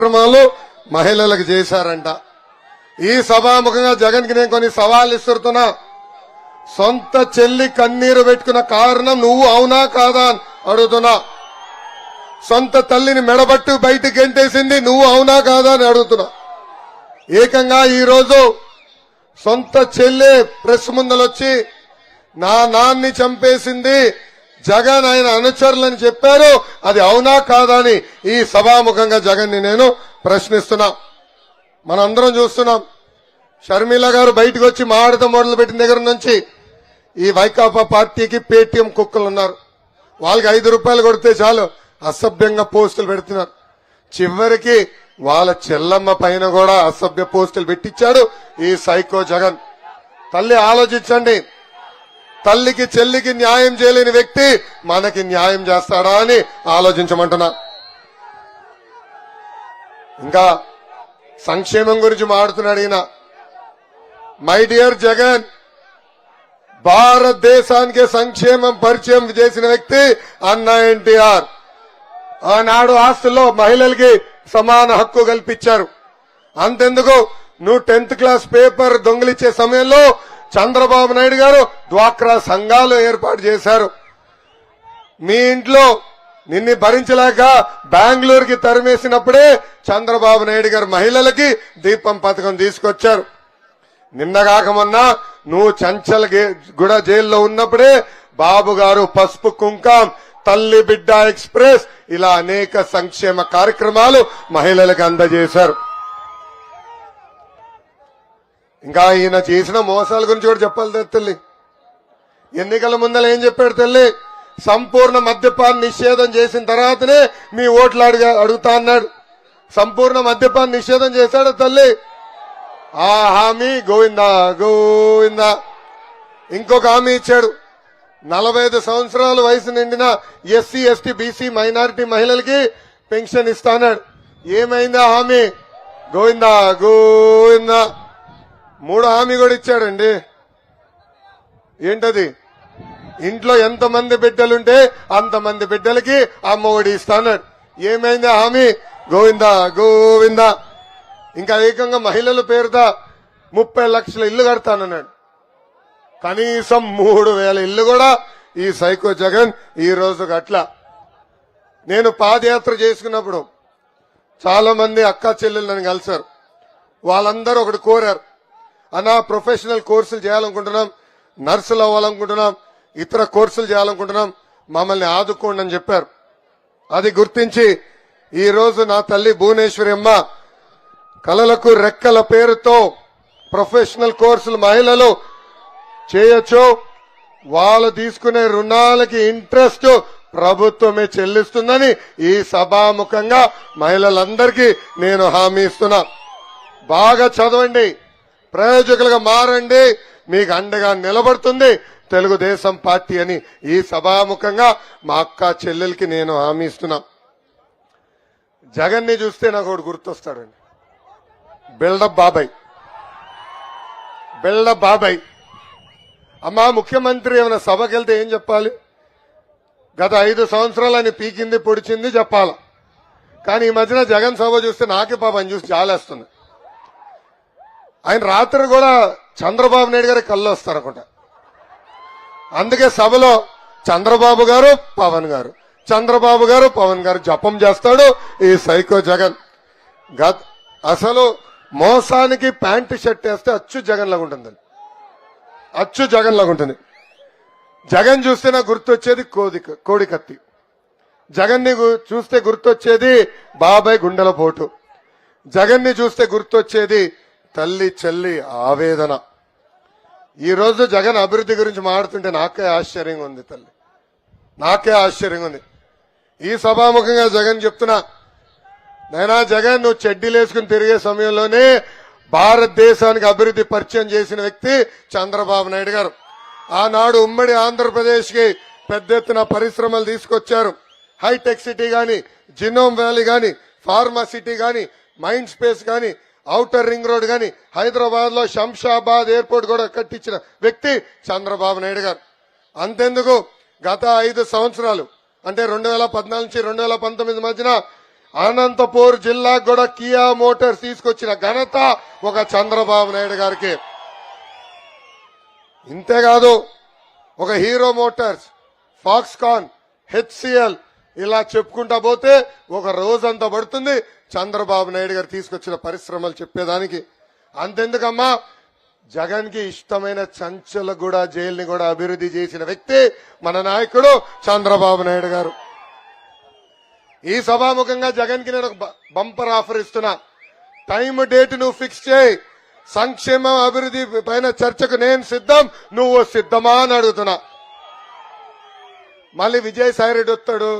కార్యక్రమాలు మహిళలకు చేశారంట. ఈ సభాముఖంగా జగన్ కి నేను కొన్ని సవాళ్లు ఇస్తున్నా. సొంత చెల్లి కన్నీరు పెట్టుకున్న కారణం నువ్వు అవునా కాదా అని అడుగుతున్నా. సొంత తల్లిని మెడబట్టు బయటికి గెంటేసింది నువ్వు అవునా కాదా అని అడుగుతున్నా. ఏకంగా ఈ రోజు సొంత చెల్లి ప్రెస్ ముందలొచ్చి నా నాన్ని చంపేసింది జగన్ ఆయన అనుచరులని చెప్పారు. అది అవునా కాదా అని ఈ సభాముఖంగా జగన్ ని నేను ప్రశ్నిస్తున్నా. మనందరం చూస్తున్నాం. షర్మిల గారు బయటకు వచ్చి మాడత మొదలు పెట్టిన దగ్గర నుంచి ఈ వైకాపా పార్టీకి పేటీఎం కుక్కలు ఉన్నారు. వాళ్ళకి 5 రూపాయలు కొడితే చాలు అసభ్యంగా పోస్టులు పెడుతున్నారు. చివరికి వాళ్ళ చెల్లమ్మ పైన కూడా అసభ్య పోస్టులు పెట్టించాడు ఈ సైకో జగన్. తల్లి ఆలోచించండి. తల్లికి చెల్లికి న్యాయం చేయలేని వ్యక్తి మనకి న్యాయం చేస్తాడా అని ఆలోచించమంటున్నా. ఇంకా సంక్షేమం గురించి మాట్లాడుతున్నాడు ఈయన. మై డియర్ జగన్, భారతదేశానికి సంక్షేమం పరిచయం చేసిన వ్యక్తి అన్న ఎన్టీఆర్. ఆనాడు ఆస్తుల్లో మహిళలకి సమాన హక్కు కల్పించారు. అంతెందుకు నువ్వు 10th క్లాస్ పేపర్ దొంగిలిచ్చే సమయంలో చంద్రబాబు నాయుడు గారు డ్వాక్రా సంఘాలు ఏర్పాటు చేశారు. మీ ఇంట్లో నిన్ను భరించలేక బెంగళూరుకి తరిమేసినప్పుడే చంద్రబాబు నాయుడు గారు మహిళలకి దీపం పథకం తీసుకొచ్చారు. నిన్నగాక మొన్న నువ్వు చంచల్ గూడ జైల్లో ఉన్నప్పుడే బాబు గారు పసుపు కుంకం, తల్లి బిడ్డ ఎక్స్ప్రెస్ ఇలా అనేక సంక్షేమ కార్యక్రమాలు మహిళలకు అందజేశారు. ఇంకా ఈయన చేసిన మోసాల గురించి కూడా చెప్పాలి తల్లి. ఎన్నికల ముందర ఏం చెప్పాడు తల్లి? సంపూర్ణ మద్యపాన నిషేధం చేసిన తర్వాతనే మీ ఓట్లు అడుగుతా అన్నాడు. సంపూర్ణ మద్యపాన నిషేధం చేశాడు తల్లి. ఆ హామీ గోవిందా గోవిందా. ఇంకొక హామీ ఇచ్చాడు. 45 సంవత్సరాల వయసు నిండిన ఎస్సీ ఎస్టీ బీసీ మైనారిటీ మహిళలకి పెన్షన్ ఇస్తాన్నాడు. ఏమైందా హామీ? గోవిందా గోవిందా. 3 హామీ కూడా ఇచ్చాడండి. ఏంటది? ఇంట్లో ఎంతమంది బిడ్డలుంటే అంతమంది బిడ్డలకి అమ్మఒడి ఇస్తాన్నాడు. ఏమైందా హామీ? గోవిందా గోవిందా. ఇంకా ఏకంగా మహిళల పేరుతో 30 లక్షల ఇల్లు కడతానన్నాడు. కనీసం 3,000 ఇల్లు కూడా ఈ సైకో జగన్ ఈ రోజు అట్లా. నేను పాదయాత్ర చేసుకున్నప్పుడు చాలా మంది అక్క చెల్లెలు నన్ను కలిశారు. వాళ్ళందరూ ఒకటి కోరారు, అన్నా ప్రొఫెషనల్ కోర్సులు చేయాలనుకుంటున్నాం, నర్సులు అవ్వాలనుకుంటున్నాం, ఇతర కోర్సులు చేయాలనుకుంటున్నాం, మమ్మల్ని ఆదుకోండి అని చెప్పారు. అది గుర్తించి ఈ రోజు నా తల్లి భువనేశ్వరి అమ్మ కలలకు రెక్కల పేరుతో ప్రొఫెషనల్ కోర్సులు మహిళలు చేయొచ్చు. వాళ్ళు తీసుకునే రుణాలకి ఇంట్రెస్ట్ ప్రభుత్వమే చెల్లిస్తుందని ఈ సభాముఖంగా మహిళలందరికీ నేను హామీ ఇస్తున్నా. బాగా చదవండి, ప్రయోజకులుగా మారండి, మీకు అండగా నిలబడుతుంది తెలుగుదేశం పార్టీ అని ఈ సభాముఖంగా మా అక్క చెల్లెలకి నేను హామీ ఇస్తున్నా. జగన్ ని చూస్తే నాకు ఒకటి గుర్తొస్తాడండి, బిల్డప్ బాబాయ్. బిల్డప్ బాబాయ్. అమ్మా ముఖ్యమంత్రి ఏమైనా సభకి వెళ్తే ఏం చెప్పాలి? గత 5 సంవత్సరాలు ఆయన పీకింది పొడిచింది చెప్పాల. కానీ ఈ మధ్యన జగన్ సభ చూస్తే నాకే పాపం చూసి జాలేస్తుంది. ఆయన రాత్రి కూడా చంద్రబాబు నాయుడు గారి కళ్ళు వస్తారనుకుంటా. అందుకే సభలో చంద్రబాబు గారు పవన్ గారు, చంద్రబాబు గారు పవన్ గారు జపం చేస్తాడు ఈ సైకో జగన్. అసలు మోసానికి ప్యాంటు షర్ట్ వేస్తే అచ్చు జగన్ లాగా ఉంటుందండి, అచ్చు జగన్ లాగా ఉంటుంది. జగన్ చూస్తే నాకు గుర్తొచ్చేది కోడి కత్తి. జగన్ ని చూస్తే గుర్తొచ్చేది బాబాయ్ గుండెల పోటు. జగన్ ని చూస్తే గుర్తొచ్చేది తల్లి చెల్లి ఆవేదన. ఈ రోజు జగన్ అభివృద్ధి గురించి మాట్లాడుతుంటే నాకే ఆశ్చర్యంగా ఉంది తల్లి, నాకే ఆశ్చర్యంగా ఉంది. ఈ సభాముఖంగా జగన్ చెప్తున్నా, నైనా జగన్ నువ్వు చెడ్డీలేసుకుని తిరిగే సమయంలోనే భారతదేశానికి అభివృద్ధి పరిచయం చేసిన వ్యక్తి చంద్రబాబు నాయుడు గారు. ఆనాడు ఉమ్మడి ఆంధ్రప్రదేశ్ కి పెద్ద ఎత్తున పరిశ్రమలు తీసుకొచ్చారు. హైటెక్ సిటీ గాని, జినోమ్ వ్యాలీ గాని, ఫార్మా సిటీ గాని, మైండ్ స్పేస్ గాని, ఔటర్ రింగ్ రోడ్ గాని, హైదరాబాద్ లో శంషాబాద్ ఎయిర్పోర్ట్ కూడా కట్టించిన వ్యక్తి చంద్రబాబు నాయుడు గారు. అంతెందుకు గత 5 సంవత్సరాలు అంటే 2014 నుంచి 2019 మధ్యన అనంతపూర్ జిల్లాకు కూడా కియా మోటార్స్ తీసుకొచ్చిన ఘనత ఒక చంద్రబాబు నాయుడు గారికి. ఇంతేకాదు ఒక హీరో మోటార్స్, ఫాక్స్కాన్, హెచ్సిఎల్ ఇలా చెప్పుకుంటా పోతే ఒక రోజంతా పడుతుంది చంద్రబాబు నాయుడు గారు తీసుకొచ్చిన పరిశ్రమలు చెప్పేదానికి. అంతెందుకమ్మా, జగన్ కి ఇష్టమైన చంచలగూడ జైలుని కూడా అభివృద్ధి చేసిన వ్యక్తి మన నాయకుడు చంద్రబాబు నాయుడు గారు. ఈ సభాముఖంగా జగన్ కి నేను ఒక బంపర్ ఆఫర్ ఇస్తున్నా. టైం డేట్ నువ్వు ఫిక్స్ చేయి. సంక్షేమ అభివృద్ధి పైన చర్చకు నేను సిద్ధం, నువ్వు సిద్ధమా అని అడుగుతున్నా. మళ్ళీ విజయసాయి రెడ్డి వస్తాడు,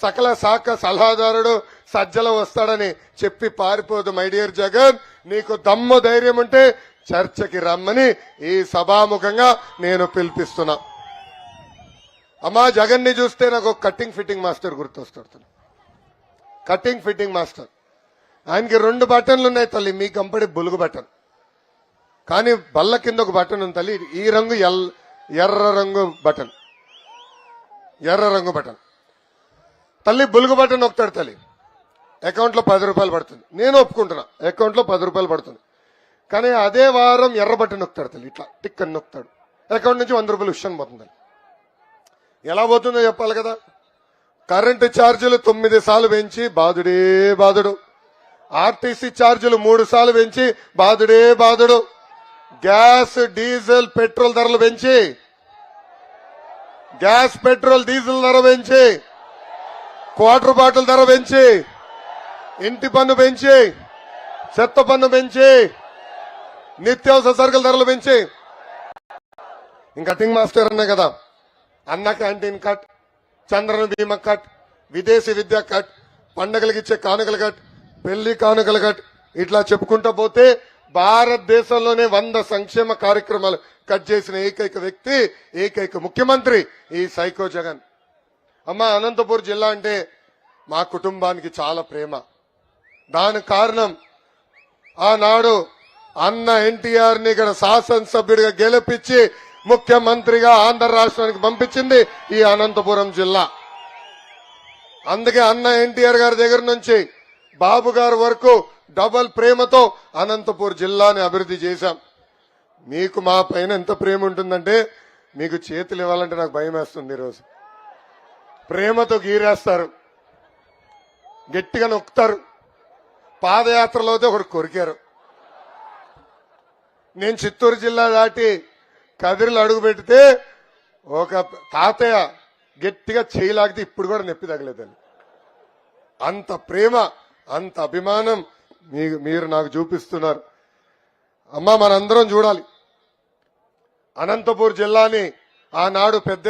సకల శాఖ సలహాదారుడు సజ్జల వస్తాడని చెప్పి పారిపోదు. మై డియర్ జగన్, నీకు దమ్ము ధైర్యం ఉంటే చర్చకి రమ్మని ఈ సభాముఖంగా నేను పిలిపిస్తున్నా. అమ్మా, జగన్ ని చూస్తే నాకు ఒక కటింగ్ ఫిట్టింగ్ మాస్టర్ గుర్తొస్తాడు. Cutting fitting master. ఆయనకి 2 బటన్లు ఉన్నాయి తల్లి, మీ కంపెనీ బులుగు బటన్, కానీ బల్ల కింద ఒక బటన్ ఉంది తల్లి, ఈ రంగు ఎర్ర రంగు బటన్. ఎర్ర రంగు బటన్ తల్లి, బులుగు బటన్ నొక్కుతాడు తల్లి, అకౌంట్ లో 10 రూపాయలు పడుతుంది. నేను ఒప్పుకుంటున్నా, అకౌంట్ లో 10 రూపాయలు పడుతుంది. కానీ అదే వారం ఎర్ర బటన్ నొక్కుతాడు తల్లి, ఇట్లా టిక్ అని నొక్కుతాడు, అకౌంట్ నుంచి 100 రూపాయలు విషయం పోతుంది. ఎలా పోతుందో చెప్పాలి కదా. కరెంటు ఛార్జీలు 9 సార్లు పెంచి బాధుడే బాధుడు, ఆర్టీసీ ఛార్జీలు 3 సార్లు పెంచి బాధుడే బాధుడు, గ్యాస్ డీజిల్ పెట్రోల్ ధరలు పెంచి, గ్యాస్ పెట్రోల్ డీజిల్ ధర పెంచి, క్వార్టర్ బాటిల్ ధర పెంచి, ఇంటి పన్ను పెంచి, చెత్త పన్ను పెంచి, నిత్యావసర సరుకుల ధరలు పెంచి, ఇంకా కటింగ్ మాస్టర్ అన్నా కదా, అన్న క్యాంటీన్ కట్, చంద్రన బీమా కట్, విదేశీ విద్య కట్, పండగలకు ఇచ్చే కానుకలు కట్, పెళ్లి కానుకలు కట్, ఇట్లా చెప్పుకుంటా పోతే భారతదేశంలోనే 100 సంక్షేమ కార్యక్రమాలు కట్ చేసిన ఏకైక వ్యక్తి, ఏకైక ముఖ్యమంత్రి ఈ సైకో జగన్. అమ్మా, అనంతపూర్ జిల్లా అంటే మా కుటుంబానికి చాలా ప్రేమ. దానికి కారణం ఆనాడు అన్న ఎన్టీఆర్ ని ఇక్కడ శాసనసభ్యుడిగా గెలిపించి ముఖ్యమంత్రిగా ఆంధ్ర రాష్ట్రానికి పంపించింది ఈ అనంతపురం జిల్లా. అందుకే అన్న ఎన్టీఆర్ గారి దగ్గర నుంచి బాబు గారి వరకు డబల్ ప్రేమతో అనంతపూర్ జిల్లాని అభివృద్ధి చేశాం. మీకు మా పైన ఎంత ప్రేమ ఉంటుందంటే మీకు చేతులు ఇవ్వాలంటే నాకు భయం వేస్తుంది. ఈరోజు ప్రేమతో గీరేస్తారు, గట్టిగా నొక్కుతారు. పాదయాత్రలో అయితే ఒకటి కొరికారు. నేను చిత్తూరు జిల్లా దాటి కదిరిలో అడుగు పెడితే ఒక తాతయ్య గట్టిగా చేయలాగితే ఇప్పుడు కూడా నొప్పి తగలేదని. అంత ప్రేమ, అంత అభిమానం మీరు నాకు చూపిస్తున్నారు. అమ్మా, మనందరం చూడాలి. అనంతపూర్ జిల్లాని ఆనాడు పెద్ద